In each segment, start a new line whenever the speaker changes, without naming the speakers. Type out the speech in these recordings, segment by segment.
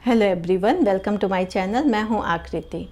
Hello everyone, welcome to my channel. मैं हूं आकृति।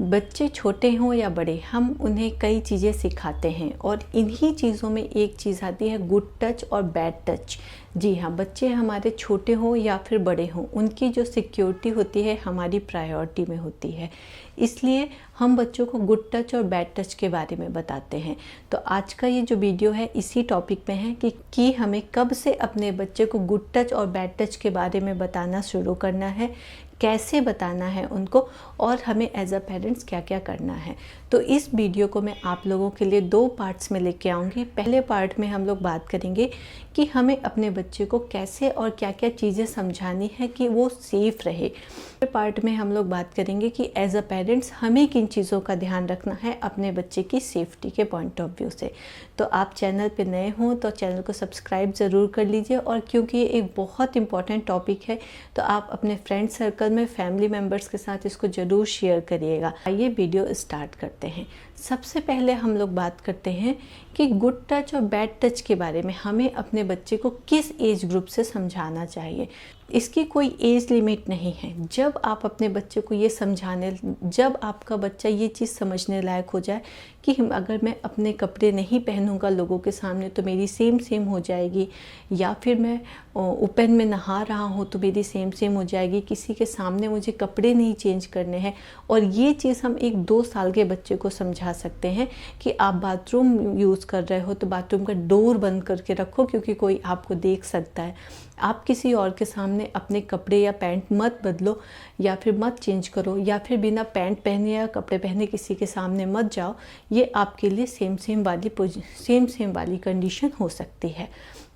बच्चे छोटे हों या बड़े, हम उन्हें कई चीज़ें सिखाते हैं और इन्हीं चीज़ों में एक चीज़ आती है गुड टच और बैड टच। जी हाँ, बच्चे हमारे छोटे हों या फिर बड़े हों, उनकी जो सिक्योरिटी होती है हमारी प्रायोरिटी में होती है। इसलिए हम बच्चों को गुड टच और बैड टच के बारे में बताते हैं। तो आज का ये जो वीडियो है इसी टॉपिक पे है कि हमें कब से अपने बच्चे को गुड टच और बैड टच के बारे में बताना शुरू करना है, कैसे बताना है उनको, और हमें एज अ पेरेंट्स क्या क्या करना है। तो इस वीडियो को मैं आप लोगों के लिए 2 पार्ट्स में लेके आऊँगी। पहले पार्ट में हम लोग बात करेंगे कि हमें अपने बच्चे को कैसे और क्या क्या चीज़ें समझानी है कि वो सेफ़ रहे। दूसरे पार्ट में हम लोग बात करेंगे कि एज अ पेरेंट्स हमें किन चीज़ों का ध्यान रखना है अपने बच्चे की सेफ्टी के पॉइंट ऑफ व्यू से। तो आप चैनल पे नए हों तो चैनल को सब्सक्राइब ज़रूर कर लीजिए, और क्योंकि ये एक बहुत इंपॉर्टेंट टॉपिक है तो आप अपने फ्रेंड सर्कल में फैमिली मेम्बर्स के साथ इसको ज़रूर शेयर करिएगा। आइए वीडियो स्टार्ट करते हैं। सबसे पहले हम लोग बात करते हैं कि गुड टच और बैड टच के बारे में हमें अपने बच्चे को किस एज ग्रुप से समझाना चाहिए। इसकी कोई एज लिमिट नहीं है। जब आप अपने बच्चे को ये जब आपका बच्चा ये चीज़ समझने लायक हो जाए कि अगर मैं अपने कपड़े नहीं पहनूंगा लोगों के सामने तो मेरी सेम हो जाएगी, या फिर मैं ओपन में नहा रहा हूँ तो मेरी सेम हो जाएगी, किसी के सामने मुझे कपड़े नहीं चेंज करने हैं। और ये चीज़ हम 1-2 साल के बच्चे को समझा सकते हैं कि आप बाथरूम यूज़ कर रहे हो तो बाथरूम का डोर बंद करके रखो, क्योंकि कोई आपको देख सकता है। आप किसी और के सामने अपने कपड़े या पैंट मत बदलो, या फिर मत चेंज करो, या फिर बिना पैंट पहने या कपड़े पहने किसी के सामने मत जाओ। ये आपके लिए सेम वाली कंडीशन हो सकती है।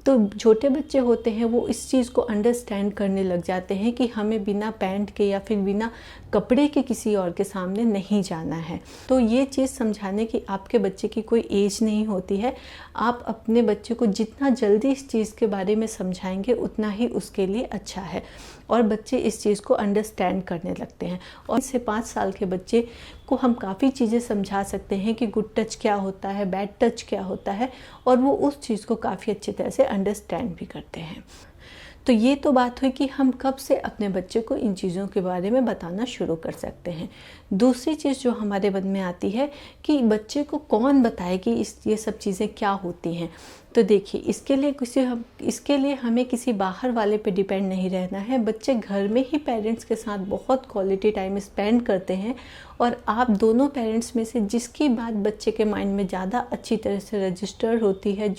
तो छोटे बच्चे होते हैं वो इस चीज़ को अंडरस्टैंड करने लग जाते हैं कि हमें बिना पैंट के या फिर बिना कपड़े के किसी और के सामने नहीं जाना है। तो ये चीज़ समझाने की आपके बच्चे की कोई एज नहीं होती है। आप अपने बच्चे को जितना जल्दी इस चीज़ के बारे में समझाएंगे उतना ही उसके लिए अच्छा है, और बच्चे इस चीज़ को अंडरस्टैंड करने लगते हैं। और इससे 5 साल के बच्चे को हम काफ़ी चीज़ें समझा सकते हैं कि गुड टच क्या होता है, बैड टच क्या होता है, और वो उस चीज़ को काफ़ी अच्छी तरह से अंडरस्टैंड भी करते हैं। तो ये तो बात हुई कि हम कब से अपने बच्चे को इन चीज़ों के बारे में बताना शुरू कर सकते हैं। दूसरी चीज़ जो हमारे मन में आती है कि बच्चे को कौन बताए कि ये सब चीज़ें क्या होती हैं। तो देखिए, इसके लिए हमें किसी बाहर वाले पे डिपेंड नहीं रहना है। बच्चे घर में ही पेरेंट्स के साथ बहुत क्वालिटी टाइम स्पेंड करते हैं, और आप दोनों पेरेंट्स में से जिसकी बात बच्चे के माइंड में ज़्यादा अच्छी तरह से रजिस्टर होती है,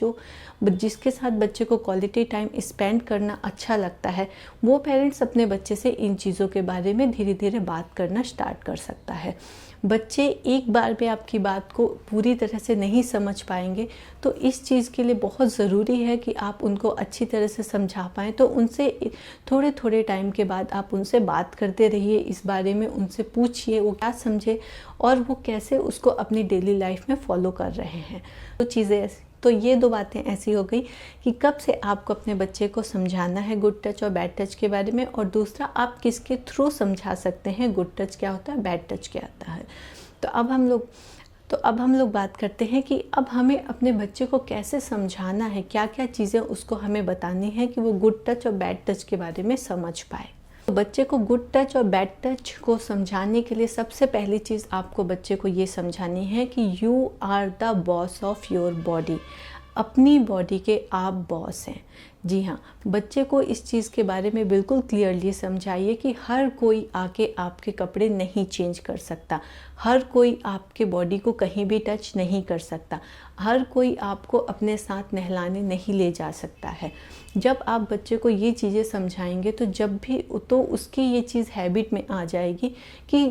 जिसके साथ बच्चे को क्वालिटी टाइम स्पेंड करना अच्छा लगता है, वो पेरेंट्स अपने बच्चे से इन चीज़ों के बारे में धीरे धीरे बात करना स्टार्ट कर सकता है। बच्चे एक बार में आपकी बात को पूरी तरह से नहीं समझ पाएंगे, तो इस चीज़ के लिए बहुत ज़रूरी है कि आप उनको अच्छी तरह से समझा पाएँ। तो उनसे थोड़े थोड़े टाइम के बाद आप उनसे बात करते रहिए इस बारे में, उनसे पूछिए वो क्या समझे और वो कैसे उसको अपनी डेली लाइफ में फॉलो कर रहे हैं। तो चीज़ें तो ये 2 बातें ऐसी हो गई कि कब से आपको अपने बच्चे को समझाना है गुड टच और बैड टच के बारे में, और दूसरा आप किसके थ्रू समझा सकते हैं गुड टच क्या होता है, बैड टच क्या होता है। तो अब हम लोग बात करते हैं कि अब हमें अपने बच्चे को कैसे समझाना है, क्या क्या चीज़ें उसको हमें बतानी है कि वो गुड टच और बैड टच के बारे में समझ पाए। तो बच्चे को गुड टच और बैड टच को समझाने के लिए सबसे पहली चीज़ आपको बच्चे को ये समझानी है कि you are the boss of your body. अपनी बॉडी के आप बॉस हैं। जी हाँ, बच्चे को इस चीज़ के बारे में बिल्कुल क्लियरली समझाइए कि हर कोई आके आपके कपड़े नहीं चेंज कर सकता, हर कोई आपके बॉडी को कहीं भी टच नहीं कर सकता, हर कोई आपको अपने साथ नहलाने नहीं ले जा सकता है। जब आप बच्चे को ये चीज़ें समझाएंगे तो उसकी ये चीज़ हैबिट में आ जाएगी कि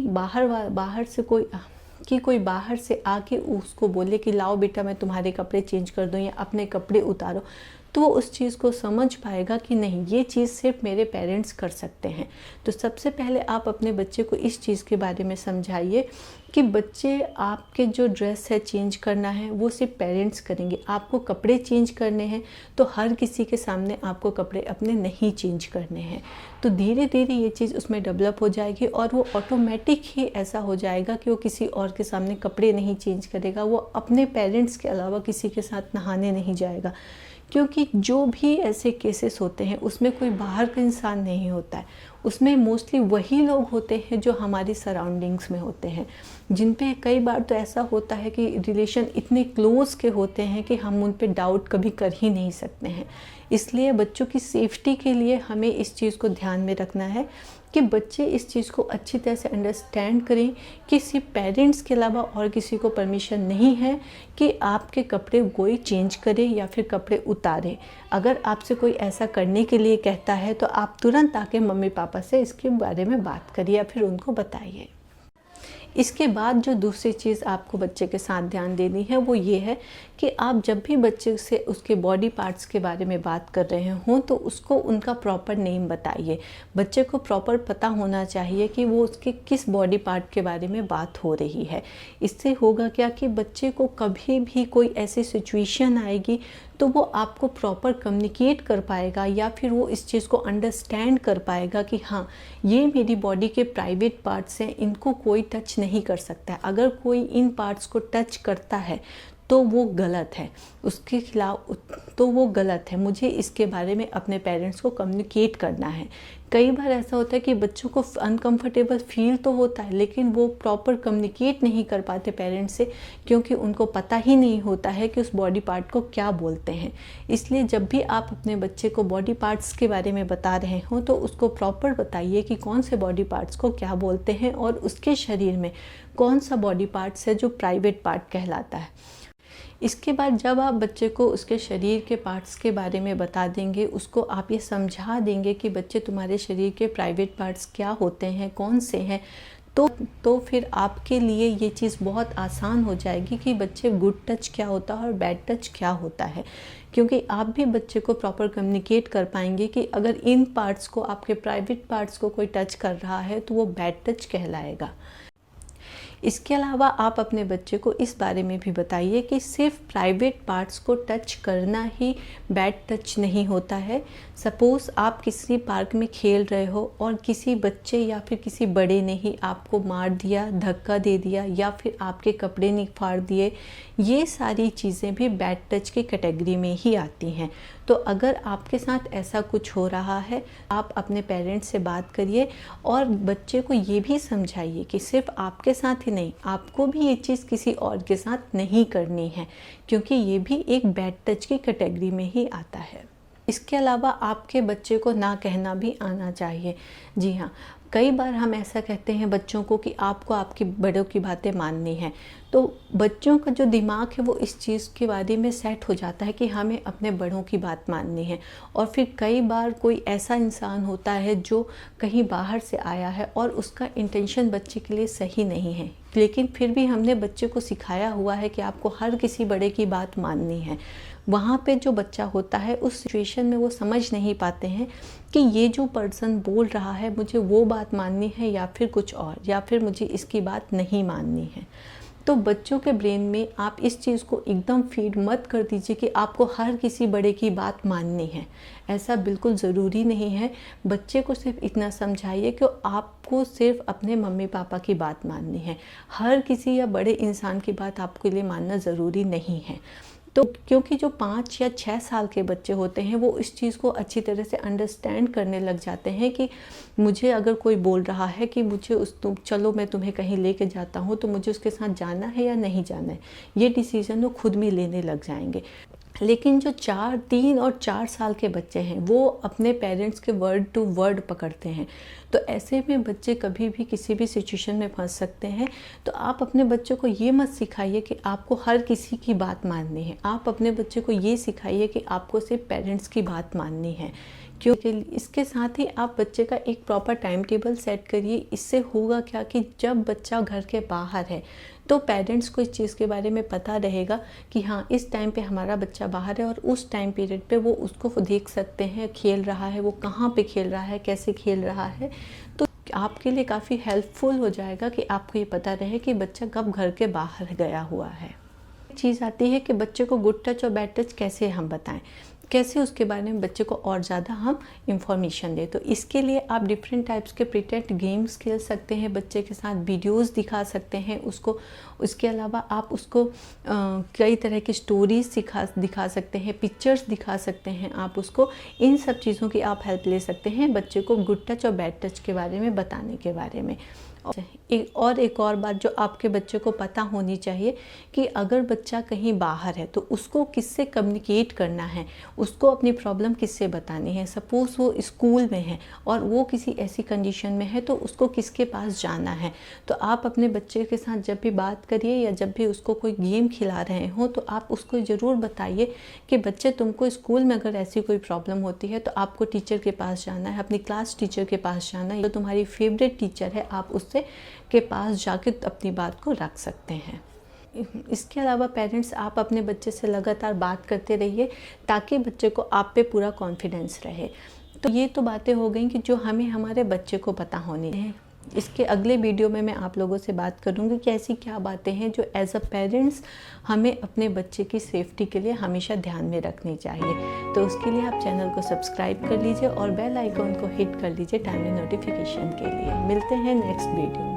कोई बाहर से आके उसको बोले कि लाओ बेटा मैं तुम्हारे कपड़े चेंज कर दूँ या अपने कपड़े उतारो, तो वो उस चीज़ को समझ पाएगा कि नहीं, ये चीज़ सिर्फ मेरे पेरेंट्स कर सकते हैं। तो सबसे पहले आप अपने बच्चे को इस चीज़ के बारे में समझाइए कि बच्चे, आपके जो ड्रेस है चेंज करना है वो सिर्फ पेरेंट्स करेंगे। आपको कपड़े चेंज करने हैं तो हर किसी के सामने आपको कपड़े अपने नहीं चेंज करने हैं। तो धीरे धीरे ये चीज़ उसमें डेवलप हो जाएगी और वो ऑटोमेटिक ही ऐसा हो जाएगा कि वो किसी और के सामने कपड़े नहीं चेंज करेगा, वो अपने पेरेंट्स के अलावा किसी के साथ नहाने नहीं जाएगा। क्योंकि जो भी ऐसे केसेस होते हैं उसमें कोई बाहर का इंसान नहीं होता है, उसमें मोस्टली वही लोग होते हैं जो हमारी सराउंडिंग्स में होते हैं, जिन पे कई बार तो ऐसा होता है कि रिलेशन इतने क्लोज़ के होते हैं कि हम उन पे डाउट कभी कर ही नहीं सकते हैं। इसलिए बच्चों की सेफ्टी के लिए हमें इस चीज़ को ध्यान में रखना है कि बच्चे इस चीज़ को अच्छी तरह से अंडरस्टैंड करें कि सिर्फ पेरेंट्स के अलावा और किसी को परमिशन नहीं है कि आपके कपड़े कोई चेंज करे या फिर कपड़े उतारे। अगर आपसे कोई ऐसा करने के लिए कहता है तो आप तुरंत आके मम्मी पापा से इसके बारे में बात करिए या फिर उनको बताइए। इसके बाद जो दूसरी चीज़ आपको बच्चे के साथ ध्यान देनी है वो ये है कि आप जब भी बच्चे से उसके बॉडी पार्ट्स के बारे में बात कर रहे हों तो उसको उनका प्रॉपर नेम बताइए। बच्चे को प्रॉपर पता होना चाहिए कि वो उसके किस बॉडी पार्ट के बारे में बात हो रही है। इससे होगा क्या कि बच्चे को कभी भी कोई ऐसी सिचुएशन आएगी तो वो आपको प्रॉपर कम्युनिकेट कर पाएगा या फिर वो इस चीज़ को अंडरस्टैंड कर पाएगा कि हाँ, ये मेरी बॉडी के प्राइवेट पार्ट्स हैं, इनको कोई टच नहीं कर सकता है। अगर कोई इन पार्ट्स को टच करता है तो वो गलत है, उसके खिलाफ तो वो गलत है। मुझे इसके बारे में अपने पेरेंट्स को कम्युनिकेट करना है। कई बार ऐसा होता है कि बच्चों को अनकंफर्टेबल फील तो होता है लेकिन वो प्रॉपर कम्युनिकेट नहीं कर पाते पेरेंट्स से, क्योंकि उनको पता ही नहीं होता है कि उस बॉडी पार्ट को क्या बोलते हैं। इसलिए जब भी आप अपने बच्चे को बॉडी पार्ट्स के बारे में बता रहे हो तो उसको प्रॉपर बताइए कि कौन से बॉडी पार्ट्स को क्या बोलते हैं और उसके शरीर में कौन सा बॉडी पार्ट्स है जो प्राइवेट पार्ट कहलाता है। इसके बाद जब आप बच्चे को उसके शरीर के पार्ट्स के बारे में बता देंगे, उसको आप ये समझा देंगे कि बच्चे तुम्हारे शरीर के प्राइवेट पार्ट्स क्या होते हैं, कौन से हैं, तो फिर आपके लिए ये चीज़ बहुत आसान हो जाएगी कि बच्चे गुड टच क्या होता है और बैड टच क्या होता है। क्योंकि आप भी बच्चे को प्रॉपर कम्युनिकेट कर पाएंगे कि अगर इन पार्ट्स को, आपके प्राइवेट पार्ट्स को कोई टच कर रहा है तो वो बैड टच कहलाएगा। इसके अलावा आप अपने बच्चे को इस बारे में भी बताइए कि सिर्फ प्राइवेट पार्ट्स को टच करना ही बैड टच नहीं होता है। सपोज़ आप किसी पार्क में खेल रहे हो और किसी बच्चे या फिर किसी बड़े ने ही आपको मार दिया, धक्का दे दिया या फिर आपके कपड़े ने फाड़ दिए, ये सारी चीज़ें भी बैड टच की कैटेगरी में ही आती हैं। तो अगर आपके साथ ऐसा कुछ हो रहा है, आप अपने पेरेंट्स से बात करिए और बच्चे को ये भी समझाइए कि सिर्फ आपके साथ ही नहीं, आपको भी ये चीज़ किसी और के साथ नहीं करनी है, क्योंकि ये भी एक बैड टच की कैटेगरी में ही आता है। इसके अलावा आपके बच्चे को ना कहना भी आना चाहिए। जी हाँ, कई बार हम ऐसा कहते हैं बच्चों को कि आपको आपकी बड़ों की बातें माननी है, तो बच्चों का जो दिमाग है वो इस चीज़ के बारे में सेट हो जाता है कि हमें अपने बड़ों की बात माननी है। और फिर कई बार कोई ऐसा इंसान होता है जो कहीं बाहर से आया है और उसका इंटेंशन बच्चे के लिए सही नहीं है, लेकिन फिर भी हमने बच्चे को सिखाया हुआ है कि आपको हर किसी बड़े की बात माननी है। वहाँ पे जो बच्चा होता है उस सिचुएशन में वो समझ नहीं पाते हैं कि ये जो पर्सन बोल रहा है मुझे वो बात माननी है या फिर कुछ और, या फिर मुझे इसकी बात नहीं माननी है। तो बच्चों के ब्रेन में आप इस चीज़ को एकदम फीड मत कर दीजिए कि आपको हर किसी बड़े की बात माननी है। ऐसा बिल्कुल ज़रूरी नहीं है। बच्चे को सिर्फ इतना समझाइए कि आपको सिर्फ अपने मम्मी पापा की बात माननी है, हर किसी या बड़े इंसान की बात आपके लिए मानना ज़रूरी नहीं है। तो क्योंकि जो 5 या 6 साल के बच्चे होते हैं वो इस चीज़ को अच्छी तरह से अंडरस्टैंड करने लग जाते हैं कि मुझे अगर कोई बोल रहा है कि मुझे चलो मैं तुम्हें कहीं लेके जाता हूँ, तो मुझे उसके साथ जाना है या नहीं जाना है, ये डिसीज़न वो खुद में लेने लग जाएंगे। लेकिन जो 3 और 4 साल के बच्चे हैं वो अपने पेरेंट्स के वर्ड टू वर्ड पकड़ते हैं, तो ऐसे में बच्चे कभी भी किसी भी सिचुएशन में फंस सकते हैं। तो आप अपने बच्चों को ये मत सिखाइए कि आपको हर किसी की बात माननी है, आप अपने बच्चे को ये सिखाइए कि आपको सिर्फ पेरेंट्स की बात माननी है। क्योंकि इसके साथ ही आप बच्चे का एक प्रॉपर टाइम टेबल सेट करिए। इससे होगा क्या कि जब बच्चा घर के बाहर है तो पेरेंट्स को इस चीज़ के बारे में पता रहेगा कि हाँ, इस टाइम पे हमारा बच्चा बाहर है और उस टाइम पीरियड पे वो उसको देख सकते हैं, खेल रहा है, वो कहाँ पे खेल रहा है, कैसे खेल रहा है। तो आपके लिए काफ़ी हेल्पफुल हो जाएगा कि आपको ये पता रहे कि बच्चा कब घर के बाहर गया हुआ है। चीज़ आती है कि बच्चे को गुड टच और बैड टच कैसे हम बताएं। कैसे उसके बारे में बच्चे को और ज़्यादा हम इंफॉर्मेशन दें। तो इसके लिए आप डिफरेंट टाइप्स के प्रिटेंड गेम्स खेल सकते हैं बच्चे के साथ, वीडियोस दिखा सकते हैं उसको। उसके अलावा आप उसको कई तरह की स्टोरीज दिखा सकते हैं, पिक्चर्स दिखा सकते हैं आप उसको। इन सब चीज़ों की आप हेल्प ले सकते हैं बच्चे को गुड टच और बैड टच के बारे में बताने के बारे में। एक और बात जो आपके बच्चे को पता होनी चाहिए कि अगर बच्चा कहीं बाहर है तो उसको किससे कम्युनिकेट करना है, उसको अपनी प्रॉब्लम किससे बतानी है। सपोज़ वो स्कूल में है और वो किसी ऐसी कंडीशन में है तो उसको किसके पास जाना है। तो आप अपने बच्चे के साथ जब भी बात करिए या जब भी उसको कोई गेम खिला रहे हो तो आप उसको ज़रूर बताइए कि बच्चे तुमको स्कूल में अगर ऐसी कोई प्रॉब्लम होती है तो आपको टीचर के पास जाना है, अपनी क्लास टीचर के पास जाना है। जो तुम्हारी फेवरेट टीचर है आप उससे के पास जाके अपनी बात को रख सकते हैं। इसके अलावा पेरेंट्स आप अपने बच्चे से लगातार बात करते रहिए ताकि बच्चे को आप पे पूरा कॉन्फिडेंस रहे। तो ये तो बातें हो गई कि जो हमें हमारे बच्चे को पता होनी है। इसके अगले वीडियो में मैं आप लोगों से बात करूंगी कि ऐसी क्या बातें हैं जो एज अ पेरेंट्स हमें अपने बच्चे की सेफ्टी के लिए हमेशा ध्यान में रखनी चाहिए। तो उसके लिए आप चैनल को सब्सक्राइब कर लीजिए और बेल आइकॉन को हिट कर लीजिए टाइमली नोटिफिकेशन के लिए। मिलते हैं नेक्स्ट वीडियो।